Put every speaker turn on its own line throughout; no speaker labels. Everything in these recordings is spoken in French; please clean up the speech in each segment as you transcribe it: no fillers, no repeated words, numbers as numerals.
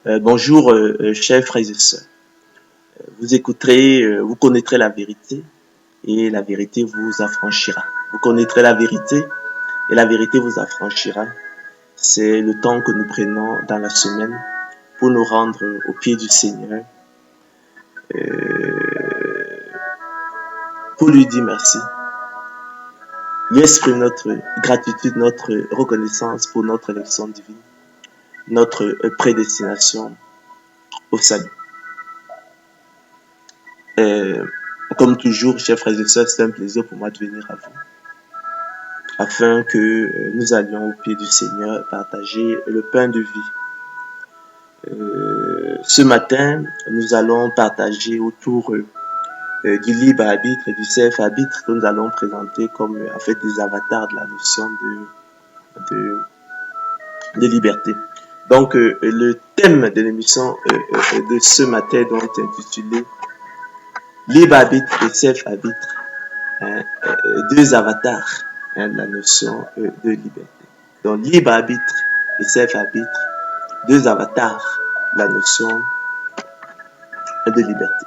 Bonjour, chers frères et sœurs. Vous connaîtrez la vérité et la vérité vous affranchira. Vous connaîtrez la vérité et la vérité vous affranchira. C'est le temps que nous prenons dans la semaine pour nous rendre au pied du Seigneur, pour lui dire merci, lui exprimer notre gratitude, notre reconnaissance pour notre élection divine, notre prédestination au salut. Comme toujours, chers frères et sœurs, c'est un plaisir pour moi de venir à vous, afin que nous allions au pied du Seigneur partager le pain de vie. Ce matin, nous allons partager autour du libre arbitre et du self-arbitre que nous allons présenter comme en fait des avatars de la notion de liberté. Donc, le thème de l'émission de ce matin doit être intitulé libre arbitre et self-arbitre, deux avatars de la notion de liberté. Donc, libre arbitre et self-arbitre, deux avatars de la notion de liberté.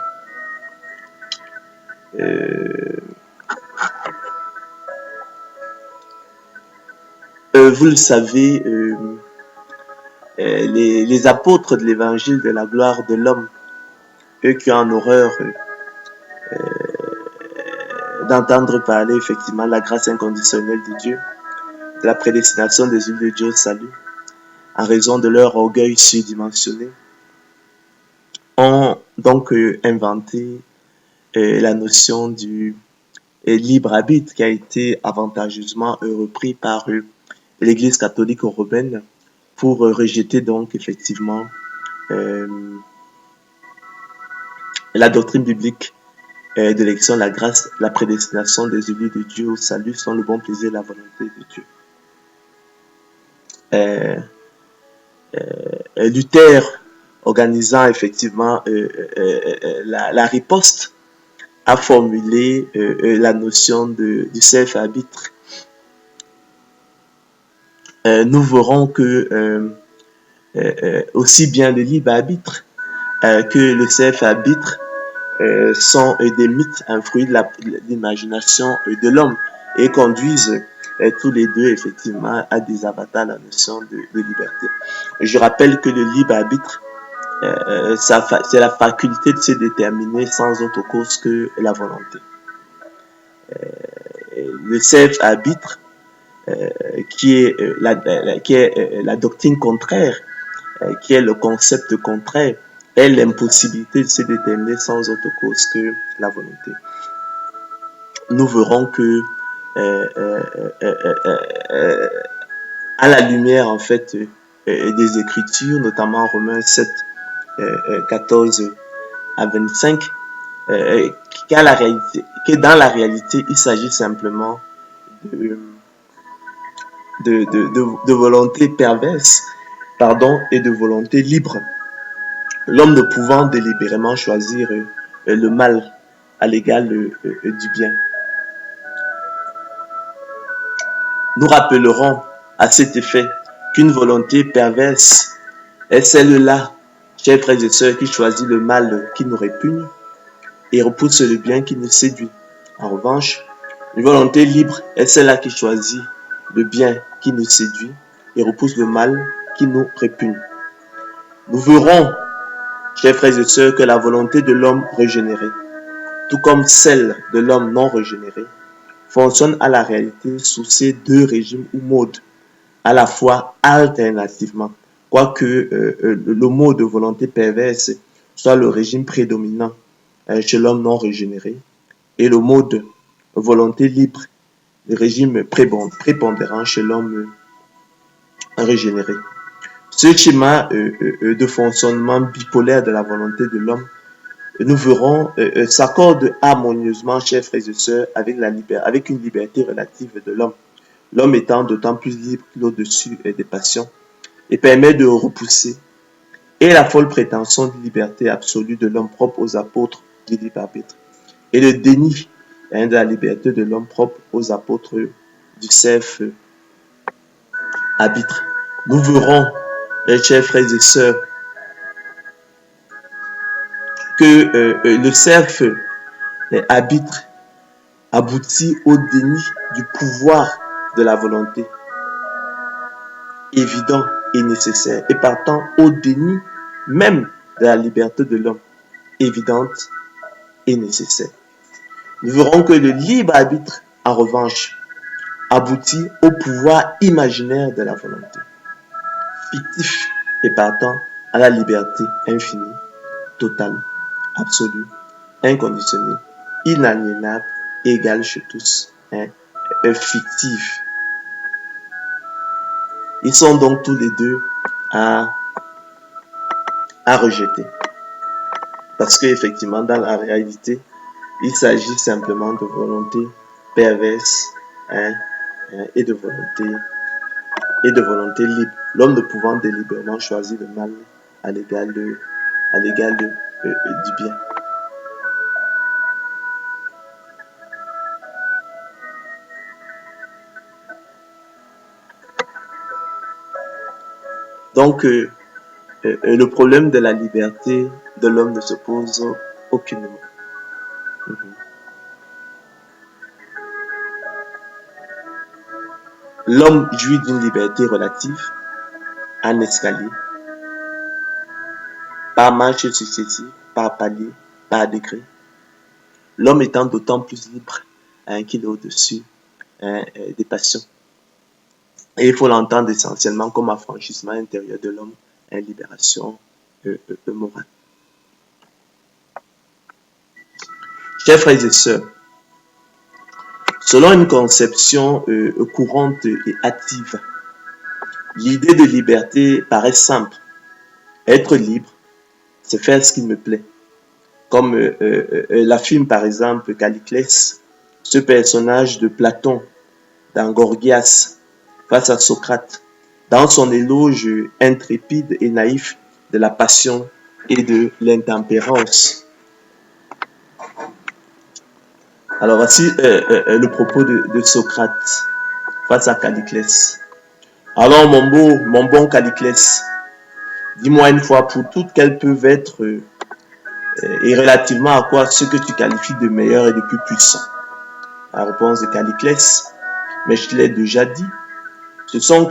Vous le savez, les apôtres de l'évangile de la gloire de l'homme, eux qui ont en horreur d'entendre parler effectivement de la grâce inconditionnelle de Dieu, de la prédestination des élus de Dieu au salut, en raison de leur orgueil surdimensionné, ont donc inventé la notion du libre arbitre qui a été avantageusement repris par l'Église catholique romaine pour rejeter donc effectivement la doctrine biblique de l'élection, la grâce, la prédestination des élus de Dieu au salut sans le bon plaisir et la volonté de Dieu. Luther, organisant effectivement la riposte, a formulé la notion du self-arbitre. Nous verrons que aussi bien le libre arbitre que le self-arbitre sont des mythes, un fruit de l'imagination de l'homme et conduisent tous les deux effectivement à des avatars la notion de liberté. Je rappelle que le libre arbitre, c'est la faculté de se déterminer sans autre cause que la volonté. Le self-arbitre, qui est la doctrine contraire, qui est le concept contraire, est l'impossibilité de se déterminer sans autre cause que la volonté. Nous verrons que à la lumière en fait des Écritures, notamment Romains 7, 14 à 25, que dans la réalité, il s'agit simplement de volonté perverse, et de volonté libre. L'homme ne pouvant délibérément choisir le mal à l'égal du bien. Nous rappellerons à cet effet qu'une volonté perverse est celle-là, chers frères et sœurs, qui choisit le mal qui nous répugne et repousse le bien qui nous séduit. En revanche, une volonté libre est celle-là qui choisit le bien qui nous séduit et repousse le mal qui nous répugne. Nous verrons, chers frères et sœurs, que la volonté de l'homme régénéré, tout comme celle de l'homme non régénéré, fonctionne à la réalité sous ces deux régimes ou modes, à la fois alternativement, quoique le mode de volonté perverse soit le régime prédominant chez l'homme non régénéré, et le mode volonté libre, le régime prépondérant chez l'homme régénéré. Ce schéma de fonctionnement bipolaire de la volonté de l'homme, nous verrons, s'accorde harmonieusement, chers frères et sœurs, avec une liberté relative de l'homme. L'homme étant d'autant plus libre au-dessus des passions et permet de repousser et la folle prétention de liberté absolue de l'homme propre aux apôtres du libre arbitre et le déni de la liberté de l'homme propre aux apôtres du self-arbitre. Nous verrons, chers frères et sœurs, que le self-arbitre aboutit au déni du pouvoir de la volonté, évident et nécessaire, et partant au déni même de la liberté de l'homme, évidente et nécessaire. Nous verrons que le libre arbitre, en revanche, aboutit au pouvoir imaginaire de la volonté, fictif et partant à la liberté infinie, totale, absolue, inconditionnée, inaliénable, égale chez tous, fictive. Ils sont donc tous les deux à rejeter. Parce qu'effectivement, dans la réalité, il s'agit simplement de volonté perverse et de volonté libre. L'homme ne pouvant délibérément choisir le mal à l'égal du bien. Donc, le problème de la liberté de l'homme ne se pose aucunement. L'homme jouit d'une liberté relative, en escalier, par marche successive, par palier, par degré. L'homme étant d'autant plus libre qu'il est au-dessus des passions. Et il faut l'entendre essentiellement comme affranchissement intérieur de l'homme, libération morale. Chers frères et sœurs, selon une conception courante et active, l'idée de liberté paraît simple. Être libre, c'est faire ce qu'il me plaît. Comme l'affirme par exemple Calliclès, ce personnage de Platon dans Gorgias face à Socrate, dans son éloge intrépide et naïf de la passion et de l'intempérance. Alors voici le propos de Socrate face à Calliclès. Alors mon bon Calliclès, dis-moi une fois pour toutes quelles peuvent être et relativement à quoi ce que tu qualifies de meilleur et de plus puissant. La réponse de Calliclès, mais je te l'ai déjà dit, ce sont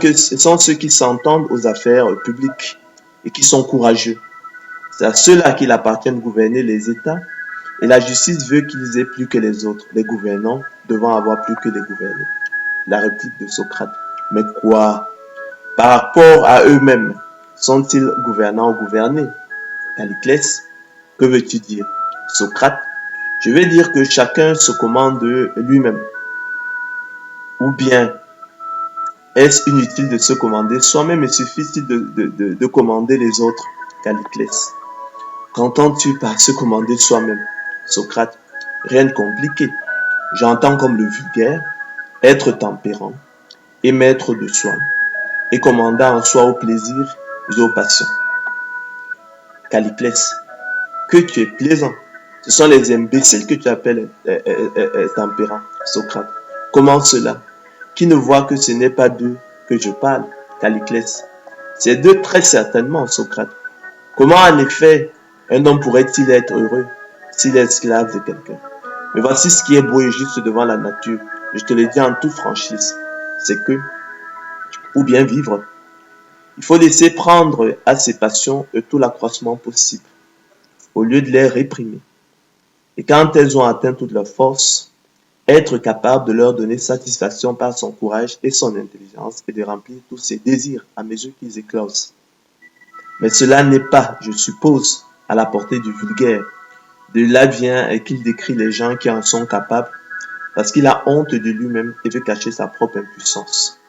ceux qui s'entendent aux affaires publiques et qui sont courageux. C'est à ceux-là qu'il appartient de gouverner les États et la justice veut qu'ils aient plus que les autres, les gouvernants devant avoir plus que les gouvernés. La réplique de Socrate, mais quoi? Par rapport à eux-mêmes, sont-ils gouvernants ou gouvernés? Calliclès, que veux-tu dire? Socrate, je vais dire que chacun se commande lui-même. Ou bien, est-ce inutile de se commander soi-même? Il suffit de commander les autres? Calliclès, qu'entends-tu par se commander soi-même? Socrate, rien de compliqué. J'entends comme le vulgaire être tempérant et maître de soi et commandant en soi au plaisir et aux passions. Calliclès, que tu es plaisant. Ce sont les imbéciles que tu appelles tempérants. Socrate, comment cela? Qui ne voit que ce n'est pas d'eux que je parle? Calliclès, c'est d'eux très certainement. Socrate, comment en effet un homme pourrait-il être heureux s'il est esclave de quelqu'un? Mais voici ce qui est beau et juste devant la nature. Je te le dis en toute franchise, c'est que, pour bien vivre, il faut laisser prendre à ses passions tout l'accroissement possible, au lieu de les réprimer. Et quand elles ont atteint toute leur force, être capable de leur donner satisfaction par son courage et son intelligence et de remplir tous ses désirs à mesure qu'ils éclosent. Mais cela n'est pas, je suppose, à la portée du vulgaire. De là vient qu'il décrit les gens qui en sont capables parce qu'il a honte de lui-même et veut cacher sa propre impuissance.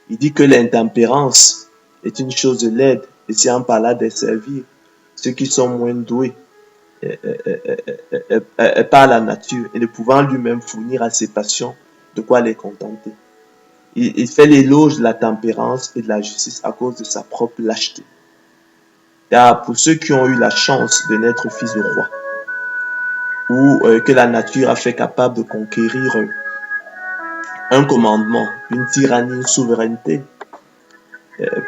Il dit que l'intempérance est une chose laide et si en par là desservir ceux qui sont moins doués par la nature et ne pouvant lui-même fournir à ses passions de quoi les contenter. Il fait l'éloge de la tempérance et de la justice à cause de sa propre lâcheté. Car pour ceux qui ont eu la chance de naître fils de roi, ou que la nature a fait capable de conquérir un commandement, une tyrannie, une souveraineté,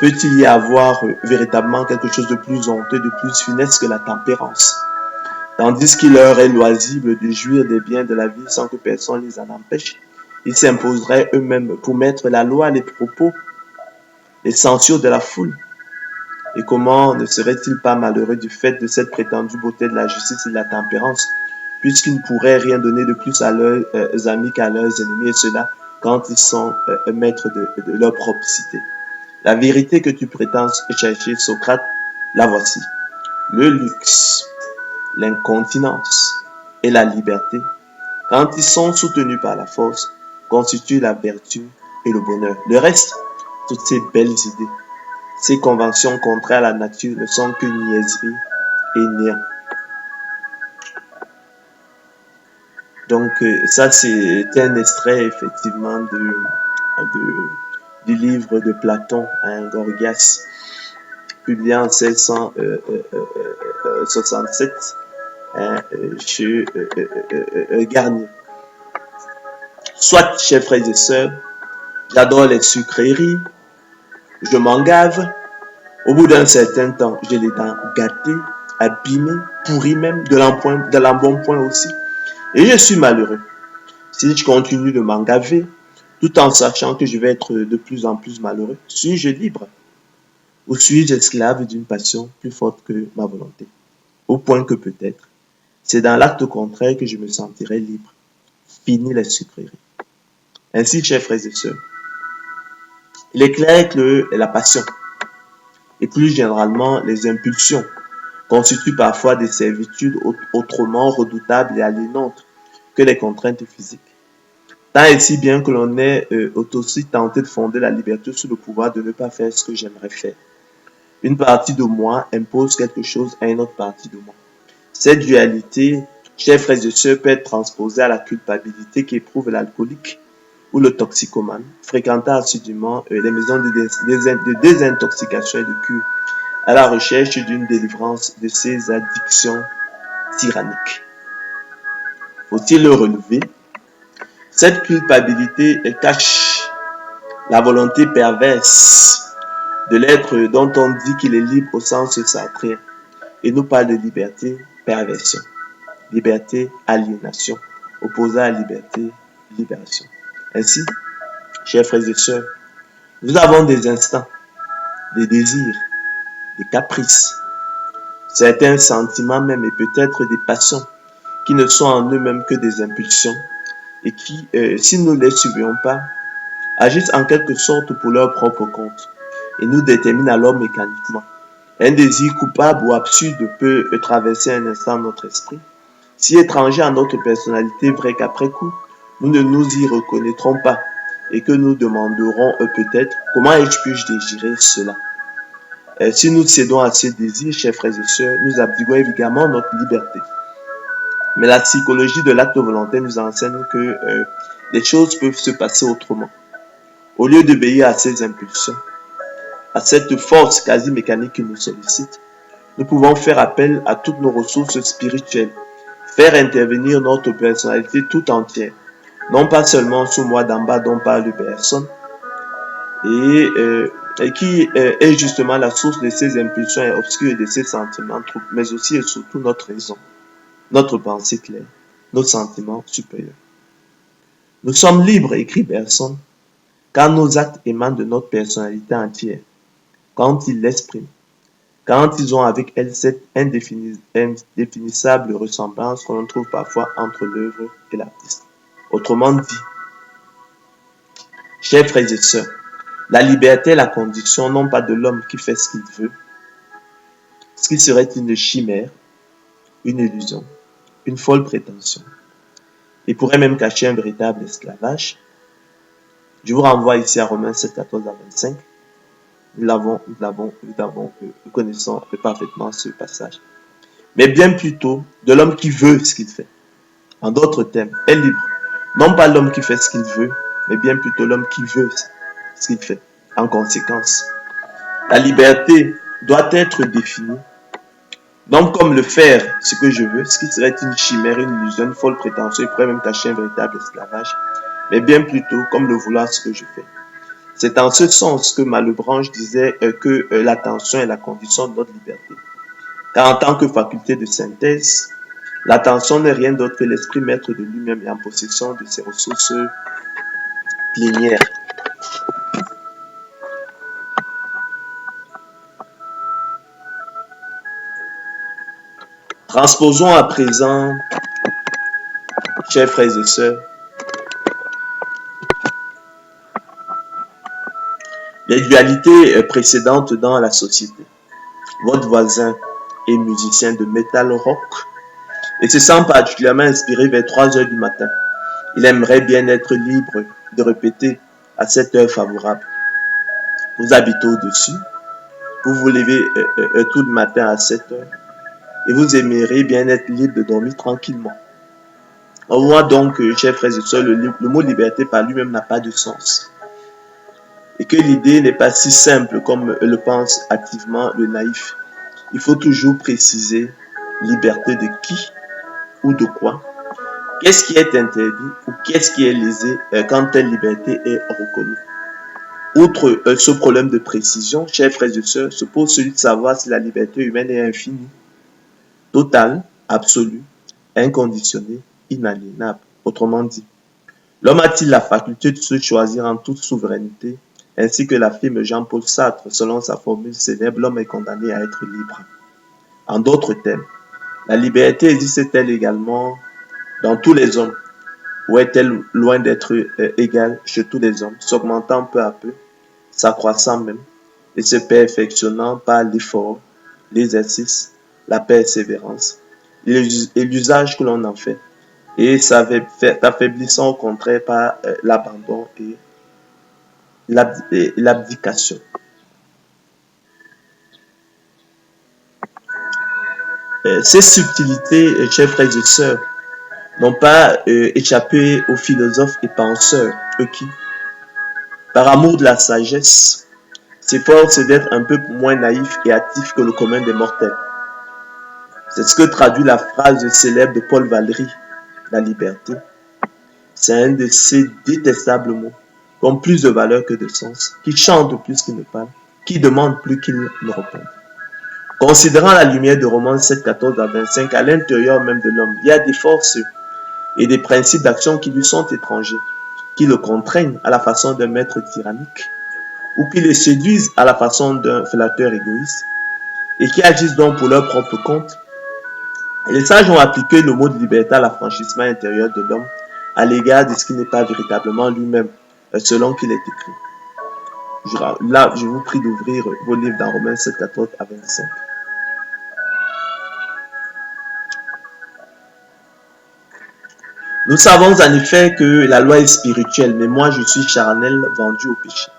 peut-il y avoir véritablement quelque chose de plus honteux, de plus funeste que la tempérance? Tandis qu'il leur est loisible de jouir des biens de la vie sans que personne les en empêche, ils s'imposeraient eux-mêmes pour mettre la loi, les propos, les censures de la foule. Et comment ne serait-il pas malheureux du fait de cette prétendue beauté de la justice et de la tempérance, puisqu'ils ne pourraient rien donner de plus à leurs amis qu'à leurs ennemis, et cela quand ils sont maîtres de leur propre cité. La vérité que tu prétends chercher, Socrate, la voici. Le luxe, l'incontinence et la liberté, quand ils sont soutenus par la force, constituent la vertu et le bonheur. Le reste, toutes ces belles idées, ces conventions contraires à la nature ne sont que niaiseries et néant. Donc ça c'est un extrait effectivement du livre de Platon, Gorgias, publié en 1667 chez Garnier. Soit, chers frères et sœurs, j'adore les sucreries, je m'en gave. Au bout d'un certain temps, j'ai les dents gâtées, abîmées, pourries même, de l'embonpoint aussi. Et je suis malheureux. Si je continue de m'en gaver, tout en sachant que je vais être de plus en plus malheureux, suis-je libre? Ou suis-je esclave d'une passion plus forte que ma volonté? Au point que peut-être, c'est dans l'acte contraire que je me sentirai libre. Fini les sucreries. Ainsi, chers frères et sœurs, il est clair que la passion, et plus généralement les impulsions, constituent parfois des servitudes autrement redoutables et aliénantes que les contraintes physiques. Tant et si bien que l'on est aussi tenté de fonder la liberté sous le pouvoir de ne pas faire ce que j'aimerais faire. Une partie de moi impose quelque chose à une autre partie de moi. Cette dualité, chers frères et sœurs, peut être transposée à la culpabilité qu'éprouve l'alcoolique ou le toxicomane, fréquentant assidûment les maisons de désintoxication et de cure, à la recherche d'une délivrance de ses addictions tyranniques. Faut-il le relever? Cette culpabilité cache la volonté perverse de l'être dont on dit qu'il est libre au sens sartrien et nous parle de liberté, perversion. Liberté, aliénation, opposée à liberté, libération. Ainsi, chers frères et sœurs, nous avons des instants, des désirs, des caprices, certains sentiments même et peut-être des passions qui ne sont en eux-mêmes que des impulsions et qui, si nous ne les suivions pas, agissent en quelque sorte pour leur propre compte et nous déterminent alors mécaniquement. Un désir coupable ou absurde peut traverser un instant notre esprit, si étranger à notre personnalité, vrai qu'après coup, nous ne nous y reconnaîtrons pas et que nous demanderons peut-être comment puis-je désirer cela. Si nous cédons à ces désirs, chers frères et sœurs, nous abdiguons évidemment notre liberté. Mais la psychologie de l'acte volontaire nous enseigne que les choses peuvent se passer autrement. Au lieu d'obéir à ces impulsions, à cette force quasi mécanique qui nous sollicite, nous pouvons faire appel à toutes nos ressources spirituelles, faire intervenir notre personnalité tout entière, non pas seulement ce moi d'en bas dont parle personne, et qui est justement la source de ces impulsions obscures et de ces sentiments troubles, mais aussi et surtout notre raison, notre pensée claire, nos sentiments supérieurs. Nous sommes libres, écrit Bergson, quand nos actes émanent de notre personnalité entière, quand ils l'expriment, quand ils ont avec elle cette indéfinissable ressemblance qu'on trouve parfois entre l'œuvre et l'artiste. Autrement dit, chers frères et sœurs, la liberté est la condition non pas de l'homme qui fait ce qu'il veut, ce qui serait une chimère, une illusion, une folle prétention, et pourrait même cacher un véritable esclavage. Je vous renvoie ici à Romains 7, 14 à 25. Nous connaissons parfaitement ce passage. Mais bien plutôt de l'homme qui veut ce qu'il fait. En d'autres termes, est libre. Non pas l'homme qui fait ce qu'il veut, mais bien plutôt l'homme qui veut ce qu'il fait. En conséquence, la liberté doit être définie, non comme le faire ce que je veux, ce qui serait une chimère, une illusion, une folle prétention, et pourrait même cacher un véritable esclavage, mais bien plutôt comme le vouloir ce que je fais. C'est en ce sens que Malebranche disait que l'attention est la condition de notre liberté. Car en tant que faculté de synthèse, L'attention n'est rien d'autre que l'esprit maître de lui-même et en possession de ses ressources plénières. Transposons à présent, chers frères et sœurs, les dualités précédentes dans la société. Votre voisin est musicien de metal rock et se sent particulièrement inspiré vers 3 heures du matin. Il aimerait bien être libre de répéter à cette heure favorable. Vous habitez au-dessus, vous vous levez tout le matin à 7 heures et vous aimeriez bien être libre de dormir tranquillement. On voit donc, chers frères et sœurs, le mot liberté par lui-même n'a pas de sens. Et que l'idée n'est pas si simple comme le pense activement le naïf. Il faut toujours préciser liberté de qui ou de quoi. Qu'est-ce qui est interdit ou qu'est-ce qui est lésé quand telle liberté est reconnue. Outre ce problème de précision, chers frères et sœurs, se pose celui de savoir si la liberté humaine est infinie, totale, absolue, inconditionnée, inaliénable. Autrement dit, l'homme a-t-il la faculté de se choisir en toute souveraineté, ainsi que l'affirme Jean-Paul Sartre selon sa formule célèbre, l'homme est condamné à être libre. En d'autres termes, la liberté existe-t-elle également dans tous les hommes, ou est-elle loin d'être égale chez tous les hommes, s'augmentant peu à peu, s'accroissant même, et se perfectionnant par l'effort, l'exercice, la persévérance, et l'usage que l'on en fait, et s'affaiblissant au contraire par l'abandon et l'abdication. Ces subtilités, chers frères et sœurs, n'ont pas échappé aux philosophes et penseurs, eux qui, par amour de la sagesse, s'efforcent d'être un peu moins naïfs et hâtifs que le commun des mortels. C'est ce que traduit la phrase célèbre de Paul Valéry, la liberté. C'est un de ces détestables mots qui ont plus de valeur que de sens, qui chantent plus qu'ils ne parlent, qui demandent plus qu'ils ne répondent. Considérant la lumière de Romains 7, 14 à 25, à l'intérieur même de l'homme, il y a des forces et des principes d'action qui lui sont étrangers, qui le contraignent à la façon d'un maître tyrannique, ou qui le séduisent à la façon d'un flatteur égoïste, et qui agissent donc pour leur propre compte. Et les sages ont appliqué le mot de liberté à l'affranchissement intérieur de l'homme à l'égard de ce qui n'est pas véritablement lui-même, selon qu'il est écrit. Là, je vous prie d'ouvrir vos livres dans Romains 7, 14 à 25. Nous savons en effet que la loi est spirituelle, mais moi je suis charnel, vendu au péché.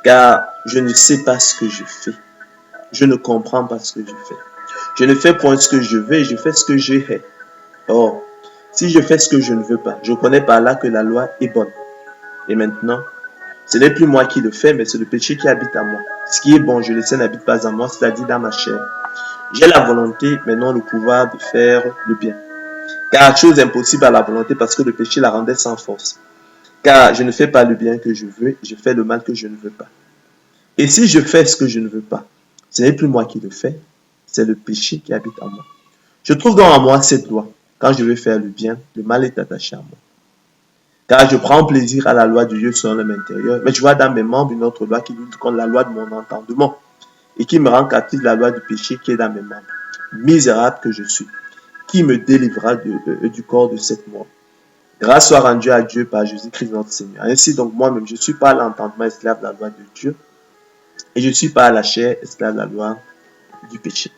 Car je ne sais pas ce que je fais. Je ne comprends pas ce que je fais. Je ne fais point ce que je veux, je fais ce que je hais. Or, si je fais ce que je ne veux pas, je connais par là que la loi est bonne. Et maintenant, ce n'est plus moi qui le fais, mais c'est le péché qui habite en moi. Ce qui est bon, je le sais, n'habite pas en moi, c'est-à-dire dans ma chair. J'ai la volonté, mais non le pouvoir de faire le bien. Car chose impossible à la volonté parce que le péché la rendait sans force. Car je ne fais pas le bien que je veux, je fais le mal que je ne veux pas. Et si je fais ce que je ne veux pas, ce n'est plus moi qui le fais, c'est le péché qui habite en moi. Je trouve donc en moi cette loi. Quand je veux faire le bien, le mal est attaché à moi. Car je prends plaisir à la loi de Dieu selon l'homme intérieur, mais je vois dans mes membres une autre loi qui lutte contre la loi de mon entendement et qui me rend captif de la loi du péché qui est dans mes membres. Misérable que je suis, qui me délivrera du corps de cette mort. Grâce soit rendue à Dieu par Jésus-Christ notre Seigneur. Ainsi donc moi-même, je suis pas l'entendement esclave de la loi de Dieu et je suis pas la chair esclave de la loi du péché.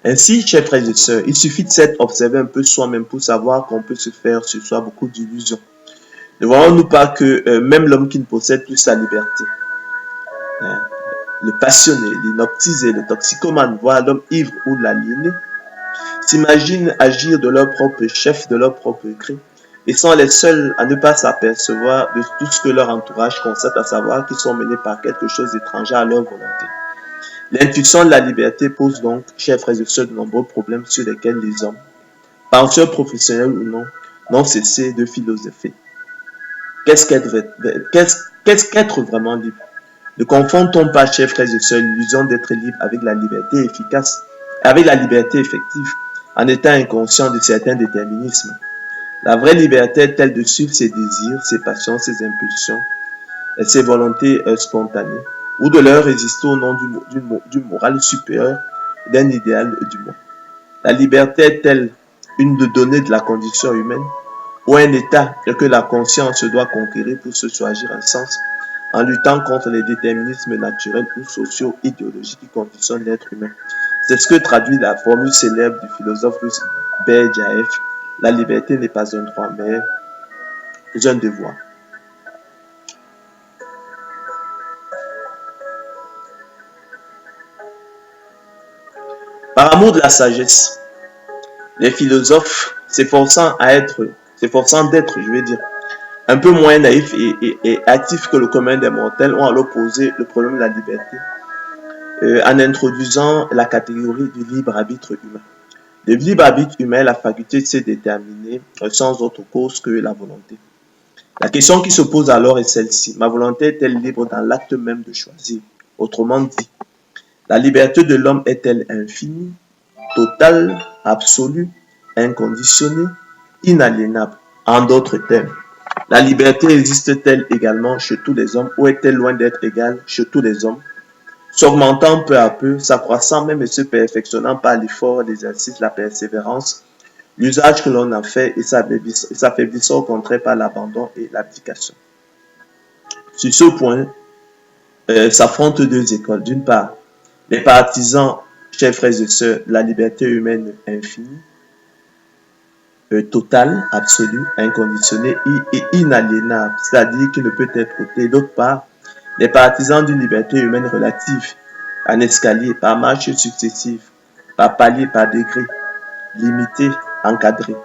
Ainsi, chers frères et sœurs, il suffit de s'être observé un peu soi-même pour savoir qu'on peut se faire sur soi beaucoup d'illusions. Ne voyons-nous pas que même l'homme qui ne possède plus sa liberté, le passionné, l'inoptisé, le toxicomane, voire l'homme ivre ou l'aliéné, s'imaginent agir de leur propre chef, de leur propre gré, et sont les seuls à ne pas s'apercevoir de tout ce que leur entourage constate, à savoir qu'ils sont menés par quelque chose d'étranger à leur volonté. L'intuition de la liberté pose donc, chers frères et sœurs, de nombreux problèmes sur lesquels les hommes, penseurs professionnels ou non, n'ont cessé de philosopher. Qu'est-ce qu'être vraiment libre? Ne confondons pas, chers frères et sœurs, l'illusion d'être libre avec la liberté efficace, avec la liberté effective, en étant inconscient de certains déterminismes. La vraie liberté est telle de suivre ses désirs, ses passions, ses impulsions et ses volontés spontanées, ou de leur résister au nom du moral supérieur, d'un idéal du monde. La liberté est-elle une de données de la condition humaine ou un état que la conscience doit conquérir pour se choisir un sens en luttant contre les déterminismes naturels ou sociaux idéologiques qui conditionnent l'être humain? C'est ce que traduit la formule célèbre du philosophe russe Berdyaev: la liberté n'est pas un droit, mais un devoir. Par amour de la sagesse, les philosophes s'efforçant d'être, un peu moins naïfs et actifs que le commun des mortels, ont alors posé le problème de la liberté en introduisant la catégorie du libre arbitre humain. Le libre arbitre humain est la faculté de se déterminer sans autre cause que la volonté. La question qui se pose alors est celle-ci: ma volonté est-elle libre dans l'acte même de choisir? Autrement dit, la liberté de l'homme est-elle infinie, totale, absolue, inconditionnée, inaliénable? En d'autres termes, la liberté existe-t-elle également chez tous les hommes ou est-elle loin d'être égale chez tous les hommes, s'augmentant peu à peu, s'accroissant même et se perfectionnant par l'effort, l'exercice, la persévérance, l'usage que l'on a fait et s'affaiblissant au contraire par l'abandon et l'abdication? Sur ce point, s'affrontent deux écoles. D'une part, les partisans, chers frères et sœurs, de la liberté humaine infinie, totale, absolue, inconditionnée et inaliénable, c'est-à-dire qui ne peut être ôtée. D'autre part, les partisans d'une liberté humaine relative, en escalier, par marche successive, par palier, par degré, limitée, encadrée.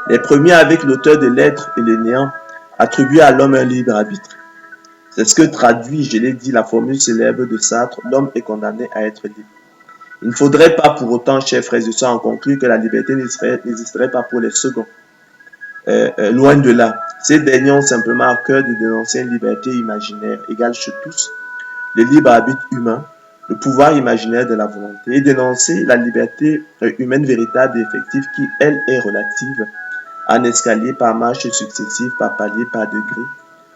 Les premiers, avec l'auteur de l'être et le néant, attribuent à l'homme un libre arbitre. C'est ce que traduit, je l'ai dit, la formule célèbre de Sartre: l'homme est condamné à être libre. Il ne faudrait pas pour autant, chers frères et sœurs, en conclure que la liberté n'existerait pas pour les seconds. Loin de là. Ces derniers ont simplement à cœur de dénoncer une liberté imaginaire égale chez tous, le libre arbitre humain, le pouvoir imaginaire de la volonté, et dénoncer la liberté humaine véritable et effective qui, elle, est relative, en escalier, par marche successive, par palier, par degré,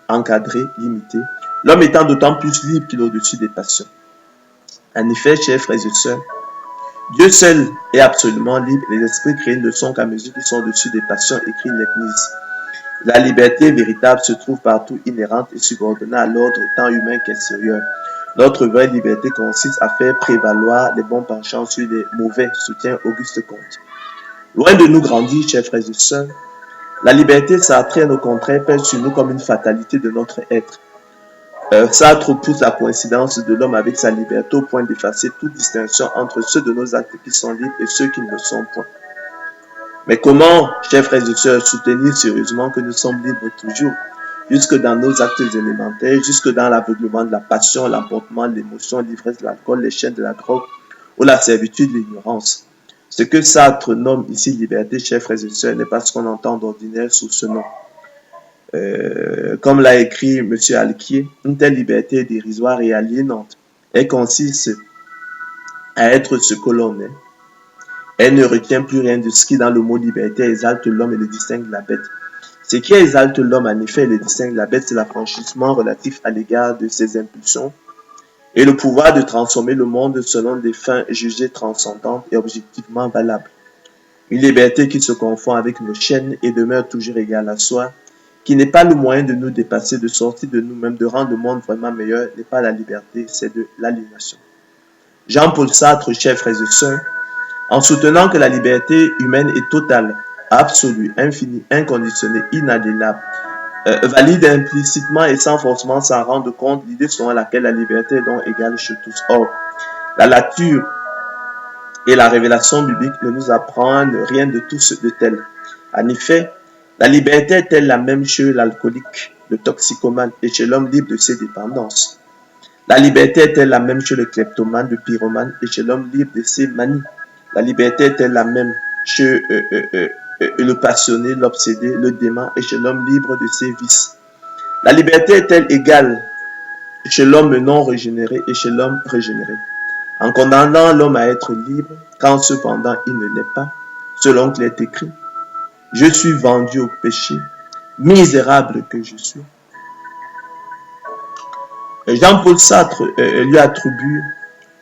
encadré, limité, l'homme étant d'autant plus libre qu'il est au-dessus des passions. En effet, chers frères et sœurs, Dieu seul est absolument libre. Les esprits créés ne sont qu'à mesure qu'ils sont au-dessus des passions, écrit Leibniz. La liberté véritable se trouve partout inhérente et subordonnée à l'ordre tant humain qu'extérieur. Notre vraie liberté consiste à faire prévaloir les bons penchants sur les mauvais, soutient Auguste Comte. Loin de nous grandir, chers frères et sœurs, la liberté sartrienne, au contraire, pèse sur nous comme une fatalité de notre être. Sartre pousse la coïncidence de l'homme avec sa liberté au point d'effacer toute distinction entre ceux de nos actes qui sont libres et ceux qui ne le sont point. Mais comment, chers frères et sœurs, soutenir sérieusement que nous sommes libres toujours, jusque dans nos actes élémentaires, jusque dans l'aveuglement de la passion, l'emportement, l'émotion, l'ivresse de l'alcool, les chaînes de la drogue ou la servitude de l'ignorance? Ce que Sartre nomme ici liberté, chers frères et sœurs, n'est pas ce qu'on entend d'ordinaire sous ce nom. Comme l'a écrit M. Alquier, une telle liberté est dérisoire et aliénante. Elle consiste à être ce que l'on est. Elle ne retient plus rien de ce qui, dans le mot liberté, exalte l'homme et le distingue de la bête. Ce qui exalte l'homme, en effet, et le distingue de la bête, c'est l'affranchissement relatif à l'égard de ses impulsions et le pouvoir de transformer le monde selon des fins jugées transcendantes et objectivement valables. Une liberté qui se confond avec nos chaînes et demeure toujours égale à soi, qui n'est pas le moyen de nous dépasser, de sortir de nous-mêmes, de rendre le monde vraiment meilleur, n'est pas la liberté, c'est de l'aliénation. Jean-Paul Sartre, chers frères et sœurs, en soutenant que la liberté humaine est totale, absolue, infinie, inconditionnée, inaliénable, valide implicitement et sans forcément s'en rendre compte l'idée selon laquelle la liberté est donc égale chez tous. Or, la nature et la révélation biblique ne nous apprennent rien de tout ce de tel. En effet, la liberté est-elle la même chez l'alcoolique, le toxicomane et chez l'homme libre de ses dépendances? La liberté est-elle la même chez le kleptomane, le pyromane et chez l'homme libre de ses manies? La liberté est-elle la même chez le passionné, l'obsédé, le dément et chez l'homme libre de ses vices? La liberté est-elle égale chez l'homme non régénéré et chez l'homme régénéré? En condamnant l'homme à être libre, quand cependant il ne l'est pas, selon qu'il est écrit. Je suis vendu au péché, misérable que je suis. Jean-Paul Sartre lui attribue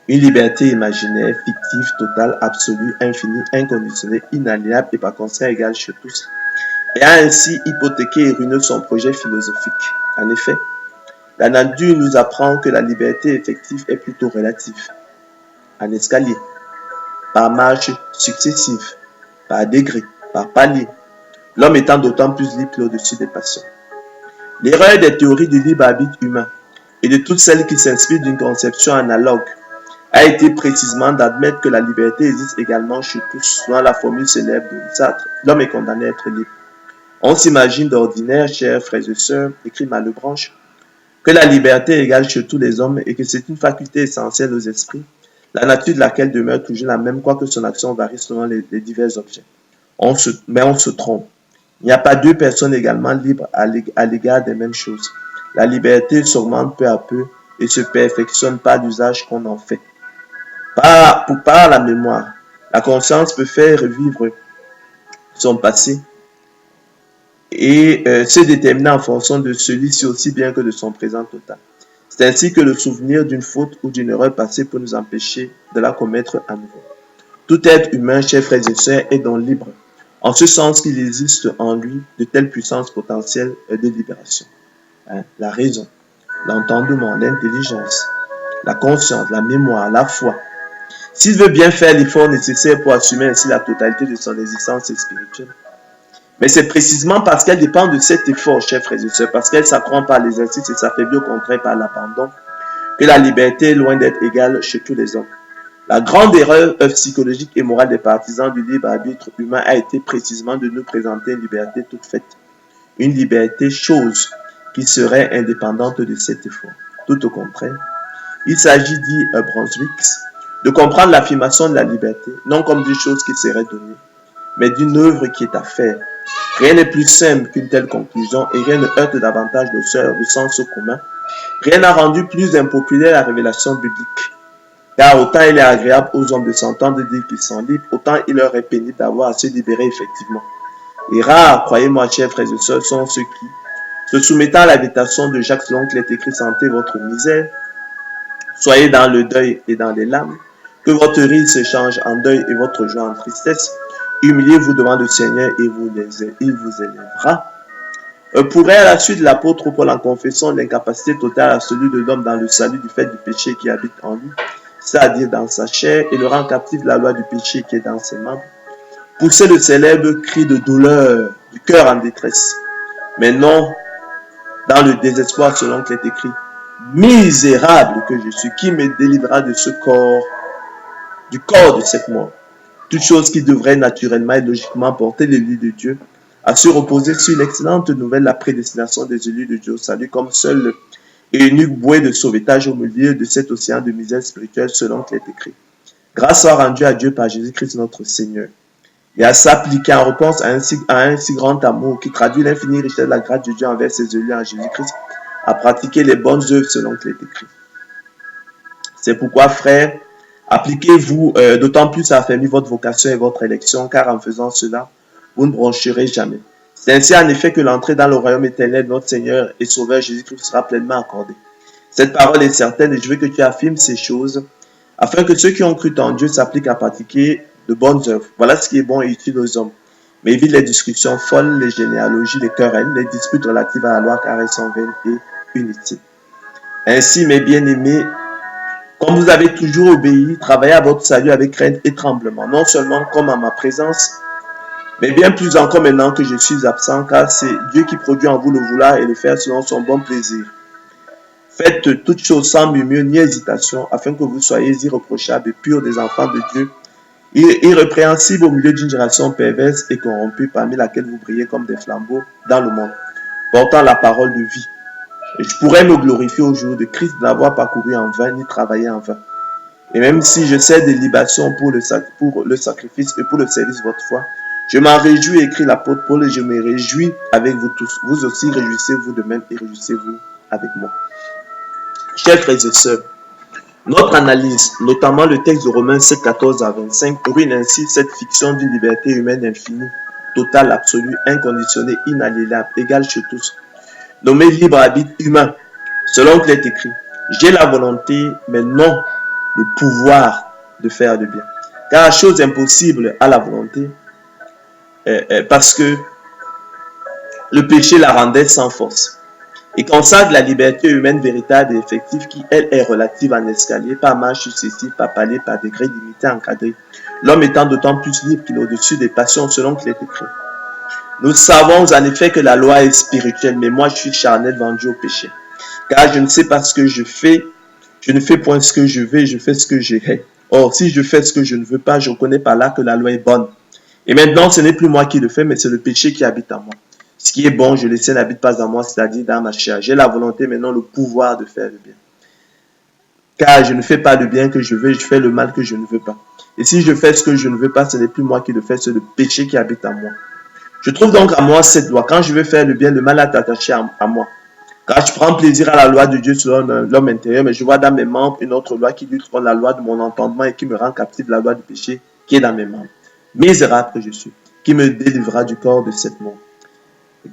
une liberté imaginaire, fictive, totale, absolue, infinie, inconditionnelle, inaliénable et par conséquent égale chez tous, et a ainsi hypothéqué et ruiné son projet philosophique. En effet, la nature nous apprend que la liberté effective est plutôt relative, en escalier, par marche successive, par degré, par palier, l'homme étant d'autant plus libre au-dessus des passions. L'erreur des théories du libre arbitre humain et de toutes celles qui s'inspirent d'une conception analogue a été précisément d'admettre que la liberté existe également chez tous, selon la formule célèbre de Sartre, l'homme est condamné à être libre. On s'imagine d'ordinaire, chers frères et sœurs, écrit Malebranche, que la liberté est égale chez tous les hommes et que c'est une faculté essentielle aux esprits, la nature de laquelle demeure toujours la même, quoique son action varie selon les divers objets. Mais on se trompe. Il n'y a pas deux personnes également libres à l'égard des mêmes choses. La liberté s'augmente peu à peu et se perfectionne par l'usage qu'on en fait. Par la mémoire, la conscience peut faire revivre son passé et se déterminer en fonction de celui-ci aussi bien que de son présent total. C'est ainsi que le souvenir d'une faute ou d'une erreur passée peut nous empêcher de la commettre à nouveau. Tout être humain, chers frères et sœurs, est donc libre, en ce sens qu'il existe en lui de telles puissances potentielles de libération. La raison, l'entendement, l'intelligence, la conscience, la mémoire, la foi. S'il veut bien faire l'effort nécessaire pour assumer ainsi la totalité de son existence spirituelle. Mais c'est précisément parce qu'elle dépend de cet effort, chers frères et sœurs, parce qu'elle s'accroît par l'exercice et s'affaiblit au contraire par l'abandon, que la liberté est loin d'être égale chez tous les hommes. La grande erreur psychologique et morale des partisans du libre arbitre humain a été précisément de nous présenter une liberté toute faite. Une liberté chose qui serait indépendante de cet effort. Tout au contraire, il s'agit, dit Brunswick, de comprendre l'affirmation de la liberté, non comme d'une chose qui serait donnée, mais d'une œuvre qui est à faire. Rien n'est plus simple qu'une telle conclusion et rien ne heurte davantage le sens commun. Rien n'a rendu plus impopulaire la révélation biblique. Car autant il est agréable aux hommes de s'entendre dire qu'ils sont libres, autant il leur est pénible d'avoir à se libérer effectivement. Et rares, croyez-moi, chers frères et sœurs, sont ceux qui, se soumettant à l'invitation de Jacques selon qu'il est écrit, sentez votre misère, soyez dans le deuil et dans les larmes, que votre rire se change en deuil et votre joie en tristesse, humiliez-vous devant le Seigneur et il vous élèvera. Pourrait à la suite de l'apôtre Paul en confessant l'incapacité totale absolue de l'homme dans le salut du fait du péché qui habite en lui, c'est-à-dire dans sa chair, et le rend captif de la loi du péché qui est dans ses membres, pousser le célèbre cri de douleur du cœur en détresse, mais non dans le désespoir selon qu'il est écrit, misérable que je suis, qui me délivrera de ce corps, du corps de cette mort. Toute chose qui devrait naturellement et logiquement porter l'élu de Dieu à se reposer sur l'excellente nouvelle, la prédestination des élus de Dieu au salut comme seul et unique bouée de sauvetage au milieu de cet océan de misère spirituelle selon qu'il est écrit. Grâce soit rendue à Dieu par Jésus-Christ notre Seigneur. Et à s'appliquer en réponse à un si grand amour qui traduit l'infinie richesse de la grâce de Dieu envers ses élus en Jésus-Christ, à pratiquer les bonnes œuvres selon qu'il est écrit. C'est pourquoi, frères, appliquez-vous d'autant plus à affermir votre vocation et votre élection, car en faisant cela, vous ne broncherez jamais. C'est ainsi en effet que l'entrée dans le royaume éternel de notre Seigneur et Sauveur Jésus-Christ sera pleinement accordée. Cette parole est certaine et je veux que tu affirmes ces choses, afin que ceux qui ont cru en Dieu s'appliquent à pratiquer de bonnes œuvres. Voilà ce qui est bon et utile aux hommes. Mais évite les discussions folles, les généalogies, les querelles, les disputes relatives à la loi, car elles sont vaines et inutiles. Ainsi, mes bien-aimés, comme vous avez toujours obéi, travaillez à votre salut avec crainte et tremblement, non seulement comme à ma présence, mais bien plus encore maintenant que je suis absent, car c'est Dieu qui produit en vous le vouloir et le faire selon son bon plaisir. Faites toutes choses sans murmure ni hésitation, afin que vous soyez irréprochables et purs des enfants de Dieu, irrépréhensibles au milieu d'une génération perverse et corrompue, parmi laquelle vous brillez comme des flambeaux dans le monde, portant la parole de vie. Et je pourrais me glorifier au jour de Christ de n'avoir pas couru en vain ni travaillé en vain. Et même si je sers des libations pour le sacrifice et pour le service de votre foi, je m'en réjouis, écrit l'apôtre Paul, et je me réjouis avec vous tous. Vous aussi, réjouissez-vous de même et réjouissez-vous avec moi. Chers frères et sœurs, Notre analyse, notamment le texte de Romains 7, 14 à 25, ruine ainsi cette fiction d'une liberté humaine infinie, totale, absolue, inconditionnée, inaliénable, égale chez tous, nommé libre arbitre humain, selon qu'il est écrit. J'ai la volonté, mais non le pouvoir de faire le bien. Car la chose impossible à la volonté, parce que le péché la rendait sans force. Et consacre la liberté humaine véritable et effective qui, elle, est relative en escalier, par marche successive, par palier, par degré limité, encadré. L'homme étant d'autant plus libre qu'il est au-dessus des passions selon qu'il est écrit. Nous savons en effet que la loi est spirituelle, mais moi je suis charnel, vendu au péché. Car je ne sais pas ce que je fais, je ne fais point ce que je veux, je fais ce que je hais. Or, si je fais ce que je ne veux pas, je reconnais par là que la loi est bonne. Et maintenant, ce n'est plus moi qui le fais, mais c'est le péché qui habite en moi. Ce qui est bon, je le sais, n'habite pas en moi, c'est-à-dire dans ma chair. J'ai la volonté, mais non le pouvoir de faire le bien. Car je ne fais pas le bien que je veux, je fais le mal que je ne veux pas. Et si je fais ce que je ne veux pas, ce n'est plus moi qui le fais, c'est le péché qui habite en moi. Je trouve donc à moi cette loi. Quand je veux faire le bien, le mal est attaché à moi. Car je prends plaisir à la loi de Dieu selon l'homme intérieur, mais je vois dans mes membres une autre loi qui lutte contre la loi de mon entendement et qui me rend captif de la loi du péché qui est dans mes membres. Misérable que je suis, qui me délivrera du corps de cette mort.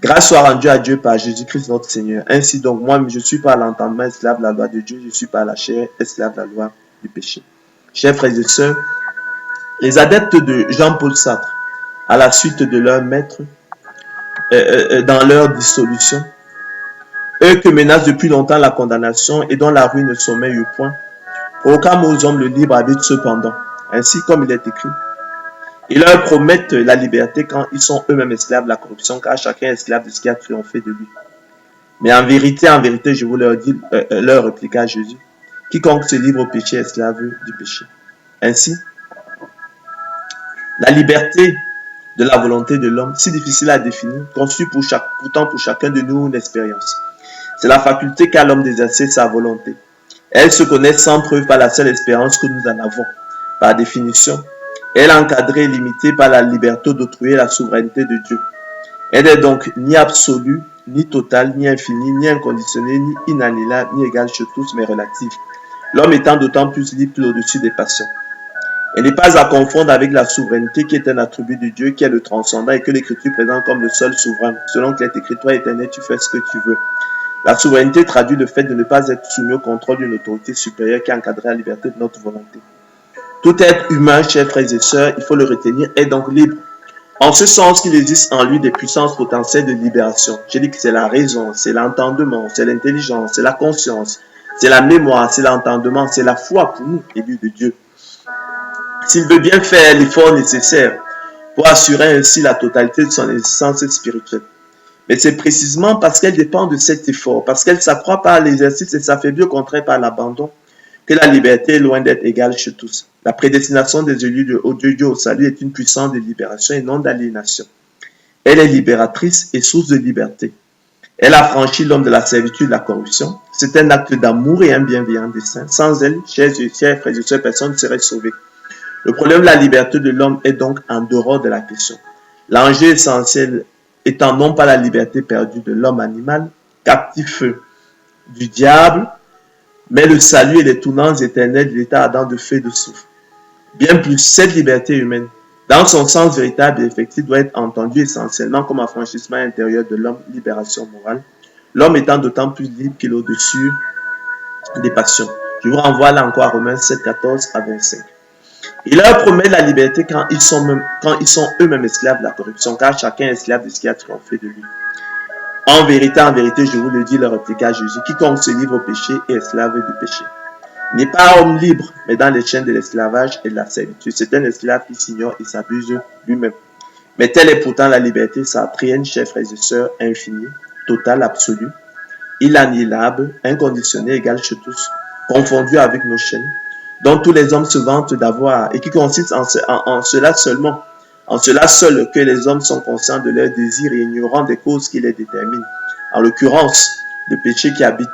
Grâce soit rendue à Dieu par Jésus-Christ notre Seigneur. Ainsi donc, moi, je suis par l'entendement esclave de la loi de Dieu, je suis par la chair esclave de la loi du péché. Chers frères et sœurs, les adeptes de Jean-Paul Sartre, à la suite de leur maître, dans leur dissolution, eux que menace depuis longtemps la condamnation et dont la ruine sommeille au point, proclament aux hommes le libre arbitre cependant, ainsi comme il est écrit. Ils leur promettent la liberté quand ils sont eux-mêmes esclaves de la corruption, car chacun est esclave de ce qui a triomphé de lui. Mais en vérité, je vous leur dis, leur répliqua Jésus, quiconque se livre au péché est esclave du péché. Ainsi, la liberté de la volonté de l'homme, si difficile à définir, constitue pourtant pour chacun de nous une expérience. C'est la faculté qu'a l'homme d'exercer sa volonté. Elle se connaît sans preuve par la seule espérance que nous en avons. Par définition, elle est encadrée et limitée par la liberté d'autrui et la souveraineté de Dieu. Elle n'est donc ni absolue, ni totale, ni infinie, ni inconditionnée, ni inaliénable, ni égale chez tous, mais relative. L'homme étant d'autant plus libre qu'il est au-dessus des passions. Elle n'est pas à confondre avec la souveraineté qui est un attribut de Dieu, qui est le transcendant et que l'Écriture présente comme le seul souverain. Selon qu'il est écrit, toi éternel, tu fais ce que tu veux. La souveraineté traduit le fait de ne pas être soumis au contrôle d'une autorité supérieure qui encadre la liberté de notre volonté. Tout être humain, chers frères et sœurs, il faut le retenir, est donc libre. En ce sens qu'il existe en lui des puissances potentielles de libération. Je dis que c'est la raison, c'est l'entendement, c'est l'intelligence, c'est la conscience, c'est la mémoire, c'est l'entendement, c'est la foi pour nous, élus de Dieu. S'il veut bien faire l'effort nécessaire pour assurer ainsi la totalité de son existence spirituelle. Mais c'est précisément parce qu'elle dépend de cet effort, parce qu'elle s'accroît par l'exercice et s'affaiblit au contraire par l'abandon, que la liberté est loin d'être égale chez tous. La prédestination des élus de Dieu au salut est une puissance de libération et non d'aliénation. Elle est libératrice et source de liberté. Elle a franchi l'homme de la servitude de la corruption. C'est un acte d'amour et un bienveillant dessein. Sans elle, chers frères et sœurs, personne ne serait sauvé. Le problème de la liberté de l'homme est donc en dehors de la question. L'enjeu essentiel étant non pas la liberté perdue de l'homme animal, captif du diable, mais le salut et les tournants éternels de l'état ardent de feu et de souffle. Bien plus, cette liberté humaine, dans son sens véritable et effectif, doit être entendue essentiellement comme affranchissement intérieur de l'homme, libération morale, l'homme étant d'autant plus libre qu'il est au-dessus des passions. Je vous renvoie là encore à Romains 7, 14 à 25. Il leur promet la liberté quand ils sont eux-mêmes esclaves de la corruption, car chacun est esclave de ce qui a triomphé de lui. En vérité, je vous le dis, leur répliqua Jésus, quiconque se livre au péché est esclave du péché. Il n'est pas homme libre, mais dans les chaînes de l'esclavage et de la servitude. C'est un esclave qui s'ignore et s'abuse lui-même. Mais telle est pourtant la liberté sartrienne, chers frères et sœurs, infinie, totale, absolue, inaliénable, inconditionnée, égale chez tous, confondue avec nos chaînes, dont tous les hommes se vantent d'avoir, et qui consiste en cela seulement, en cela seul que les hommes sont conscients de leurs désirs et ignorant des causes qui les déterminent. En l'occurrence, le péché qui habite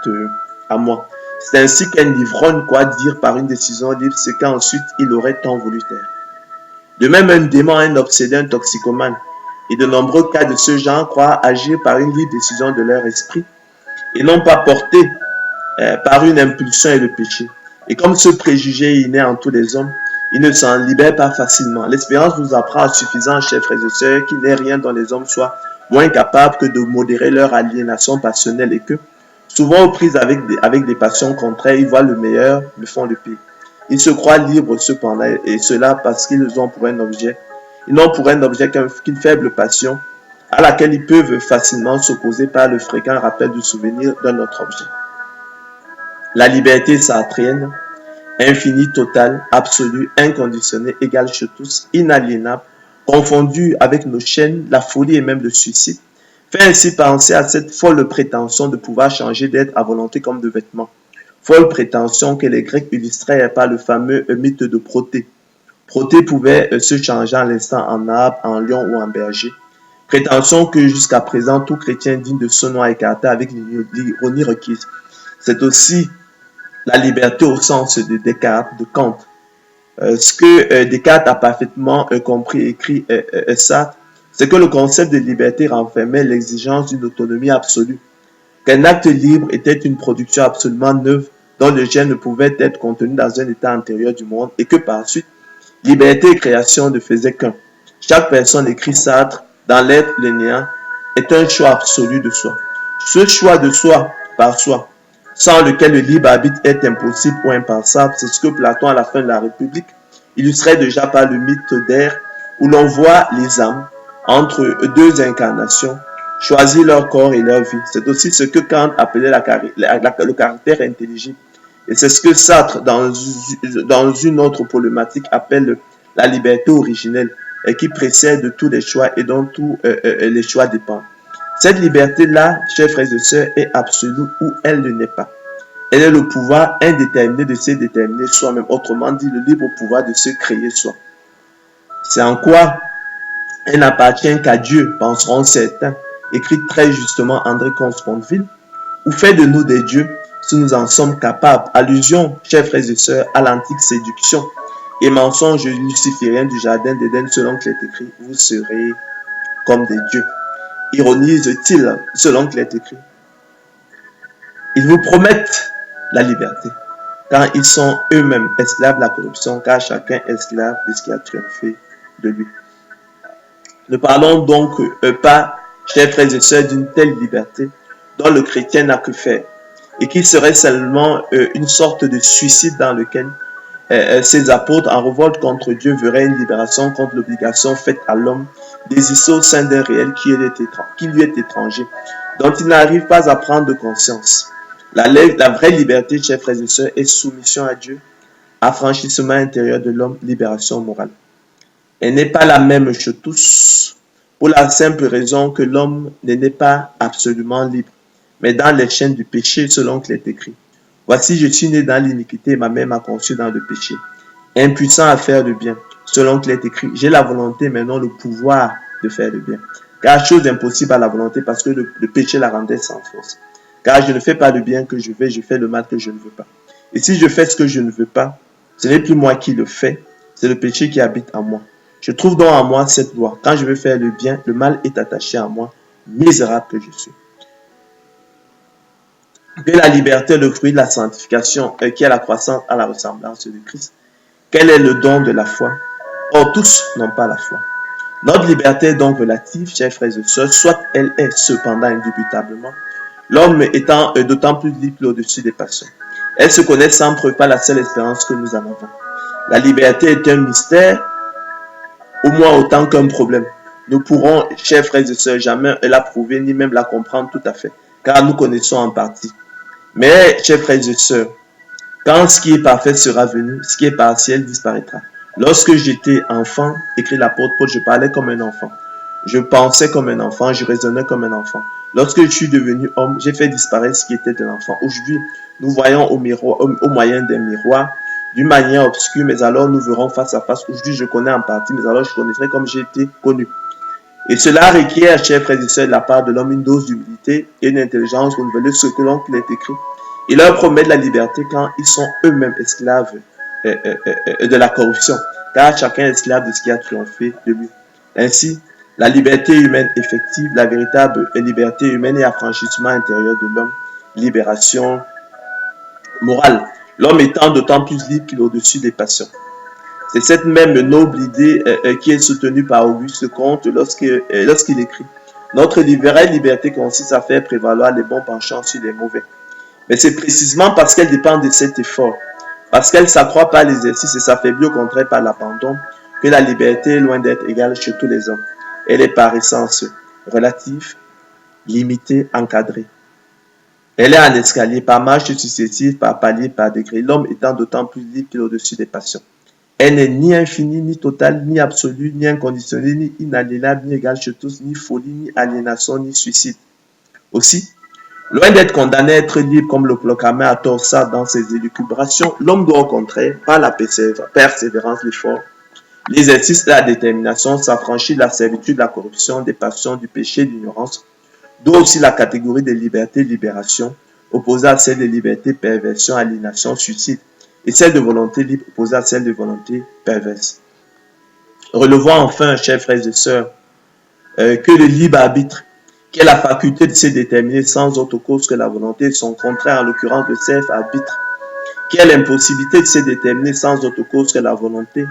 à moi. C'est ainsi qu'un ivrogne croit dire par une décision libre ce qu'ensuite il aurait tant voulu taire. De même, un démon, un obsédé, un toxicomane, et de nombreux cas de ce genre croient agir par une libre décision de leur esprit, et non pas portés par une impulsion et le péché. Et comme ce préjugé est inné en tous les hommes, ils ne s'en libèrent pas facilement. L'expérience nous apprend à suffisant, chers frères et sœurs, qu'il n'est rien dont les hommes soient moins capables que de modérer leur aliénation passionnelle et que, souvent aux prises avec des passions contraires, ils voient le meilleur, mais font le pire. Ils se croient libres cependant, et cela parce qu'ils ont pour un objet. Ils n'ont pour un objet qu'une faible passion, à laquelle ils peuvent facilement s'opposer par le fréquent rappel du souvenir d'un autre objet. La liberté sartréenne, infinie, totale, absolue, inconditionnée, égale chez tous, inaliénable, confondue avec nos chaînes, la folie et même le suicide, fait ainsi penser à cette folle prétention de pouvoir changer d'être à volonté comme de vêtements. Folle prétention que les Grecs illustraient par le fameux mythe de Prothée. Prothée pouvait se changer à l'instant en arbre, en lion ou en berger. Prétention que jusqu'à présent tout chrétien digne de ce nom a écarté avec l'ironie requise. C'est aussi la liberté au sens de Descartes, de Kant. Ce que Descartes a parfaitement compris, écrit Sartre, c'est que le concept de liberté renfermait l'exigence d'une autonomie absolue, qu'un acte libre était une production absolument neuve dont le gène ne pouvait être contenu dans un état antérieur du monde et que par suite, liberté et création ne faisaient qu'un. Chaque personne, écrit Sartre, dans l'être, le néant, est un choix absolu de soi. Ce choix de soi par soi, sans lequel le libre arbitre est impossible ou impensable, c'est ce que Platon, à la fin de la République, illustrait déjà par le mythe d'Air, où l'on voit les âmes, entre deux incarnations, choisir leur corps et leur vie. C'est aussi ce que Kant appelait le caractère intelligible. Et c'est ce que Sartre, dans une autre problématique, appelle la liberté originelle, et qui précède tous les choix et dont tous les choix dépendent. Cette liberté-là, chers frères et sœurs, est absolue ou elle ne n'est pas. Elle est le pouvoir indéterminé de se déterminer soi-même, autrement dit le libre pouvoir de se créer soi. C'est en quoi elle n'appartient qu'à Dieu, penseront certains, écrit très justement André Comte-Sponville, ou fait de nous des dieux si nous en sommes capables. Allusion, chers frères et sœurs, à l'antique séduction et mensonge luciférien du jardin d'Éden selon qu'il est écrit, vous serez comme des dieux. Ironise-t-il selon qu'il est écrit. Ils vous promettent la liberté, quand ils sont eux-mêmes esclaves de la corruption, car chacun est esclave de ce qui a triomphé de lui. Ne parlons donc pas, chers frères et sœurs, d'une telle liberté dont le chrétien n'a que faire, et qui serait seulement une sorte de suicide dans lequel ces apôtres en révolte contre Dieu verraient une libération contre l'obligation faite à l'homme d'exister au sein d'un réel qui lui est étranger, dont il n'arrive pas à prendre conscience. La vraie liberté, chers frères et sœurs, est soumission à Dieu, affranchissement intérieur de l'homme, libération morale. Elle n'est pas la même chez tous, pour la simple raison que l'homme n'est pas absolument libre, mais dans les chaînes du péché, selon qu'il est écrit. Voici, je suis né dans l'iniquité, ma mère m'a conçu dans le péché. Impuissant à faire le bien, selon qu'il est écrit. J'ai la volonté, mais non le pouvoir de faire le bien. Car chose impossible à la volonté, parce que le péché la rendait sans force. Car je ne fais pas le bien que je fais le mal que je ne veux pas. Et si je fais ce que je ne veux pas, ce n'est plus moi qui le fais, c'est le péché qui habite en moi. Je trouve donc en moi cette loi. Quand je veux faire le bien, le mal est attaché à moi, misérable que je suis. Que la liberté est le fruit de la sanctification, qui est la croissance à la ressemblance de Christ. Quel est le don de la foi? Or, tous n'ont pas la foi. Notre liberté est donc relative, chers frères et sœurs, soit elle est cependant indubitablement, l'homme étant d'autant plus libre au-dessus des passions. Elle se connaît sans preuve par la seule espérance que nous en avons. La liberté est un mystère, au moins autant qu'un problème. Nous pourrons, chers frères et sœurs, jamais la prouver ni même la comprendre tout à fait, car nous connaissons en partie. Mais, chers frères et sœurs, quand ce qui est parfait sera venu, ce qui est partiel disparaîtra. Lorsque j'étais enfant, écrit l'apôtre Paul, je parlais comme un enfant. Je pensais comme un enfant, je raisonnais comme un enfant. Lorsque je suis devenu homme, j'ai fait disparaître ce qui était de l'enfant. Aujourd'hui, nous voyons au moyen d'un miroir, d'une manière obscure, mais alors nous verrons face à face. Aujourd'hui, je connais en partie, mais alors je connaîtrai comme j'ai été connu. Et cela requiert, chers frères et sœurs, de la part de l'homme une dose d'humilité et une intelligence renouvelée, ce que l'on est écrit. Il leur promet de la liberté quand ils sont eux-mêmes esclaves de la corruption, car chacun est esclave de ce qui a triomphé de lui. Ainsi, la liberté humaine effective, la véritable liberté humaine et affranchissement intérieur de l'homme, libération morale. l'homme étant d'autant plus libre qu'il est au-dessus des passions. C'est cette même noble idée qui est soutenue par Auguste Comte lorsqu'il écrit: Notre vraie liberté consiste à faire prévaloir les bons penchants sur les mauvais. Mais c'est précisément parce qu'elle dépend de cet effort, parce qu'elle s'accroît par l'exercice et s'affaiblit au contraire par l'abandon, que la liberté est loin d'être égale chez tous les hommes. Elle est par essence relative, limitée, encadrée. Elle est en escalier, par marche successive, par palier, par degré, l'homme étant d'autant plus libre qu'il est au-dessus des passions. Elle n'est ni infinie, ni totale, ni absolue, ni inconditionnée, ni inaliénable, ni égale chez tous, ni folie, ni aliénation, ni suicide. Aussi, loin d'être condamné à être libre comme le proclamait à tort Sartre dans ses élucubrations, l'homme doit au contraire, par la persévérance, l'effort, l'exercice de la détermination, s'affranchir de la servitude, de la corruption, des passions, du péché, de l'ignorance, d'où aussi la catégorie des libertés, libération, opposée à celle de liberté, perversion, aliénation, suicide, et celle de volonté libre opposée à celle de volonté perverse. Relevons enfin, chers frères et sœurs, que le libre arbitre, qui est la faculté de se déterminer sans autre cause que la volonté, et son contraire, en l'occurrence le self-arbitre, qui est l'impossibilité de se déterminer sans autre cause que la volonté,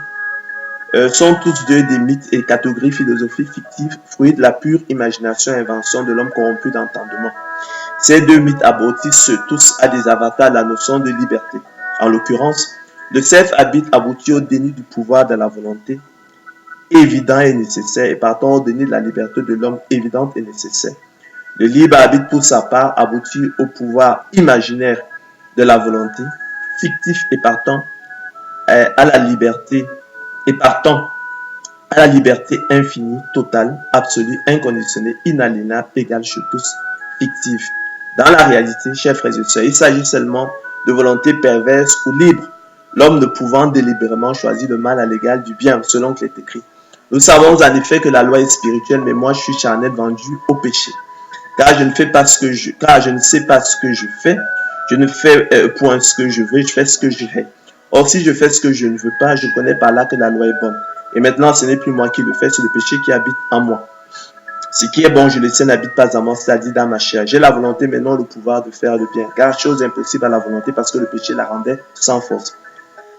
sont tous deux des mythes et catégories philosophiques fictives, fruits de la pure imagination et invention de l'homme corrompu d'entendement. Ces deux mythes aboutissent tous à des avatars de la notion de liberté. En l'occurrence, le self-arbitre aboutit au déni du pouvoir de la volonté, évident et nécessaire, et partant au déni de la liberté de l'homme, évidente et nécessaire. Le libre arbitre, pour sa part, aboutit au pouvoir imaginaire de la volonté, fictif et partant à la liberté, infinie, totale, absolue, inconditionnée, inaliénable, égale chez tous, fictive. Dans la réalité, chers frères et sœurs, il s'agit seulement de volonté perverse ou libre, l'homme ne pouvant délibérément choisir le mal à l'égal du bien, selon qu'il est écrit. Nous savons en effet que la loi est spirituelle, mais moi je suis charnel, vendu au péché. Car je ne sais pas ce que je fais, je ne fais point ce que je veux, je fais ce que je hais. Or, si je fais ce que je ne veux pas, je connais par là que la loi est bonne. Et maintenant, ce n'est plus moi qui le fais, c'est le péché qui habite en moi. Ce qui est bon, je le sais, n'habite pas en moi, c'est-à-dire dans ma chair. J'ai la volonté, mais non le pouvoir de faire le bien. Car chose impossible à la volonté, parce que le péché la rendait sans force.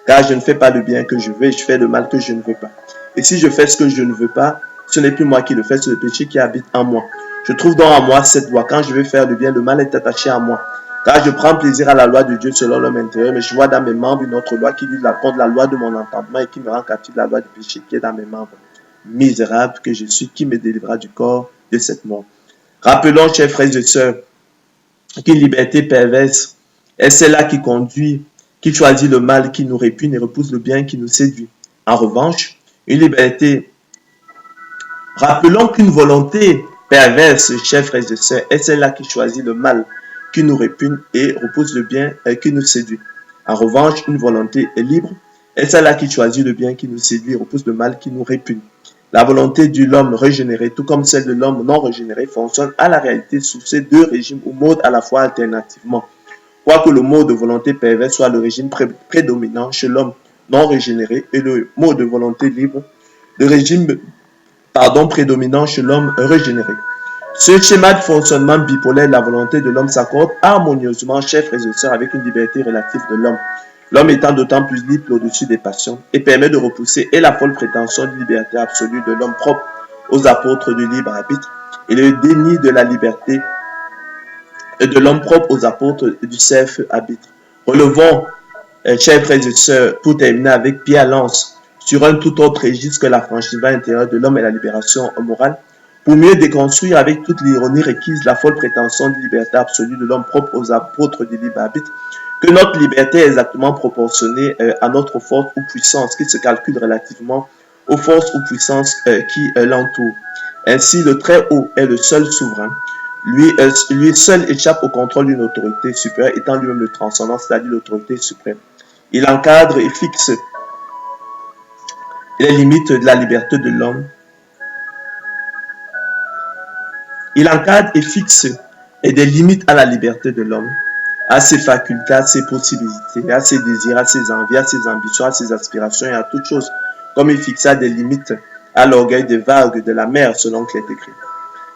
Car je ne fais pas le bien que je veux, et je fais le mal que je ne veux pas. Et si je fais ce que je ne veux pas, ce n'est plus moi qui le fais, c'est le péché qui habite en moi. Je trouve donc en moi cette loi. Quand je veux faire le bien, le mal est attaché à moi. Car je prends plaisir à la loi de Dieu selon l'homme intérieur, mais je vois dans mes membres une autre loi qui lutte contre la loi de mon entendement et qui me rend captif de la loi du péché qui est dans mes membres. Misérable que je suis, qui me délivrera du corps de cette mort. Rappelons, chers frères et sœurs, qu'une liberté perverse est celle-là qui choisit le mal qui nous répugne et repousse le bien qui nous séduit. En revanche, rappelons qu'une volonté perverse, chers frères et sœurs, est celle-là qui choisit le mal qui nous répugne et repousse le bien qui nous séduit. En revanche, une volonté libre est celle-là qui choisit le bien qui nous séduit et repousse le mal qui nous répugne. La volonté de l'homme régénéré, tout comme celle de l'homme non régénéré, fonctionne à la réalité sous ces deux régimes ou modes à la fois alternativement. Quoique le mode de volonté perverse soit le régime prédominant chez l'homme non régénéré et le mode de volonté libre, le régime prédominant chez l'homme régénéré. Ce schéma de fonctionnement bipolaire de la volonté de l'homme s'accorde harmonieusement, chers frères et sœurs, avec une liberté relative de l'homme. L'homme étant d'autant plus libre au-dessus des passions et permet de repousser et la folle prétention de liberté absolue de l'homme propre aux apôtres du libre arbitre et le déni de la liberté de l'homme propre aux apôtres du self-arbitre. Relevons, chers frères et sœurs, pour terminer avec Pierre Lance, sur un tout autre registre que l'affranchissement intérieur de l'homme et la libération morale, pour mieux déconstruire avec toute l'ironie requise la folle prétention de liberté absolue de l'homme propre aux apôtres du libre arbitre, que notre liberté est exactement proportionnée à notre force ou puissance qui se calcule relativement aux forces ou puissances qui l'entourent. Ainsi, le très haut est le seul souverain. Lui seul échappe au contrôle d'une autorité supérieure, étant lui-même le transcendant, c'est-à-dire l'autorité suprême. Il encadre et fixe les limites de la liberté de l'homme. Il encadre et fixe des limites à la liberté de l'homme, à ses facultés, à ses possibilités, à ses désirs, à ses envies, à ses ambitions, à ses aspirations et à toutes choses, comme il fixa des limites à l'orgueil des vagues de la mer, selon qu'il est écrit,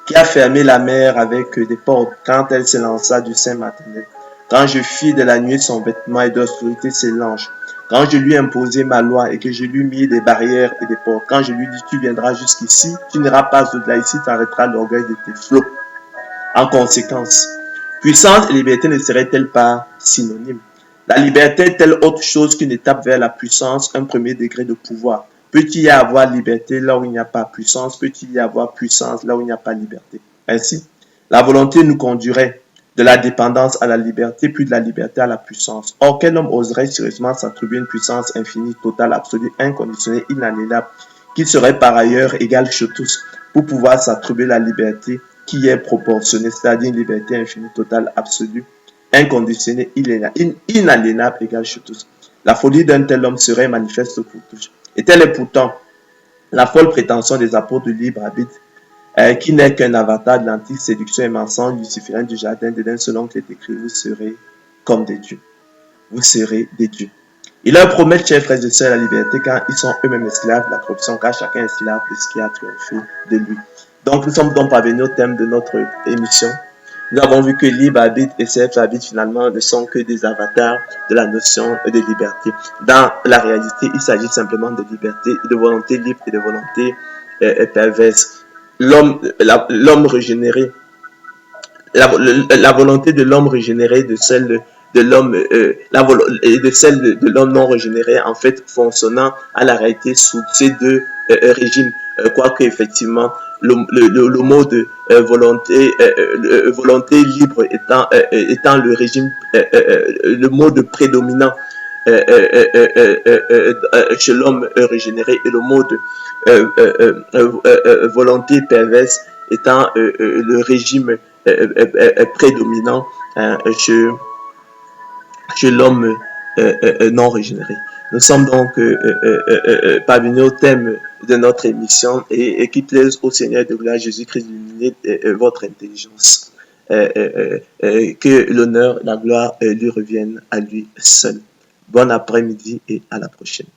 qui a fermé la mer avec des portes quand elle s'élança du sein maternel. Quand je fis de la nuit son vêtement et de l'obscurité ses langes. Quand je lui imposai ma loi et que je lui mis des barrières et des portes. Quand je lui dis, tu viendras jusqu'ici, tu n'iras pas au-delà, ici t'arrêteras l'orgueil de tes flots. En conséquence, puissance et liberté ne seraient-elles pas synonymes? La liberté est-elle autre chose qu'une étape vers la puissance, un premier degré de pouvoir? Peut-il y avoir liberté là où il n'y a pas puissance? Peut-il y avoir puissance là où il n'y a pas liberté? Ainsi, la volonté nous conduirait de la dépendance à la liberté, puis de la liberté à la puissance. Or, quel homme oserait sérieusement s'attribuer une puissance infinie, totale, absolue, inconditionnelle, inaliénable, qui serait par ailleurs égale chez tous, pour pouvoir s'attribuer la liberté qui est proportionnée, c'est-à-dire une liberté infinie, totale, absolue, inconditionnée, inaliénable, égale chez tous. La folie d'un tel homme serait manifeste pour tous. Et telle est pourtant la folle prétention des apôtres du libre arbitre, qui n'est qu'un avatar de l'antique séduction et mensonge luciférien du jardin d'Éden, selon que les écrit, vous serez comme des dieux. Vous serez des dieux. Ils leur promettent, chers frères et sœurs, la liberté quand ils sont eux-mêmes esclaves de la corruption, car chacun est esclave de ce qui a triomphé de lui. Donc, nous sommes donc parvenus au thème de notre émission. Nous avons vu que libre arbitre et self-arbitre finalement ne sont que des avatars de la notion de liberté. Dans la réalité, il s'agit simplement de liberté, de volonté libre et de volonté perverse. L'homme régénéré, la volonté de l'homme régénéré de celle de l'homme et de celle de l'homme non régénéré, en fait fonctionnant à la réalité sous ces deux régimes, quoique effectivement le mot de volonté libre étant le régime, le mode prédominant chez l'homme régénéré, et le mode volonté perverse étant le régime prédominant chez l'homme non régénéré. Nous sommes donc parvenus au thème de notre émission, et qui plaise au Seigneur de gloire Jésus-Christ d'illuminer votre intelligence. Que l'honneur, la gloire lui reviennent à lui seul. Bon après-midi et à la prochaine.